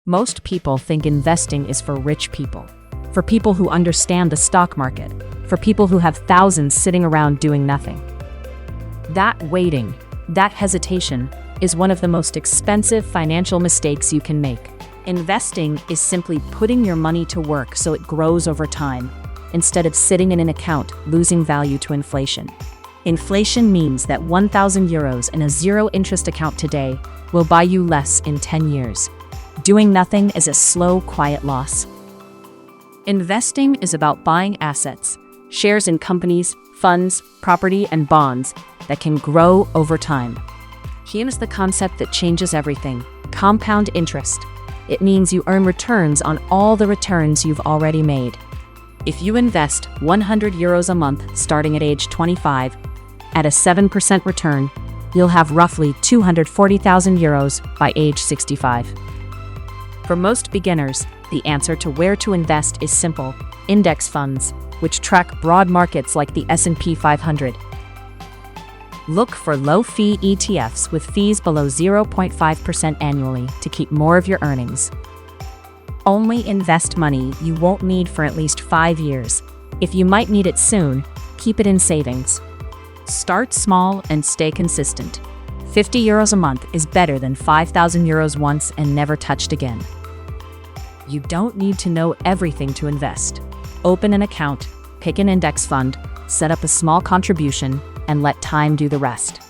Most people think investing is for rich people, for people who understand the stock market, for people who have thousands sitting around doing nothing. That waiting, that hesitation, is one of the most expensive financial mistakes you can make. Investing is simply putting your money to work so it grows over time, instead of sitting in an account losing value to inflation. Inflation means that 1,000 euros in a zero-interest account today will buy you less in 10 years. Doing nothing is a slow, quiet loss. Investing is about buying assets, shares in companies, funds, property, and bonds that can grow over time. Here's the concept that changes everything: compound interest. It means you earn returns on all the returns you've already made. If you invest 100 euros a month starting at age 25, at a 7% return, you'll have roughly 240,000 euros by age 65. For most beginners, the answer to where to invest is simple: index funds, which track broad markets like the S&P 500. Look for low-fee ETFs with fees below 0.5% annually to keep more of your earnings. Only invest money you won't need for at least 5 years. If you might need it soon, keep it in savings. Start small and stay consistent. 50 euros a month is better than 5,000 euros once and never touched again. You don't need to know everything to invest. Open an account, pick an index fund, set up a small contribution, and let time do the rest.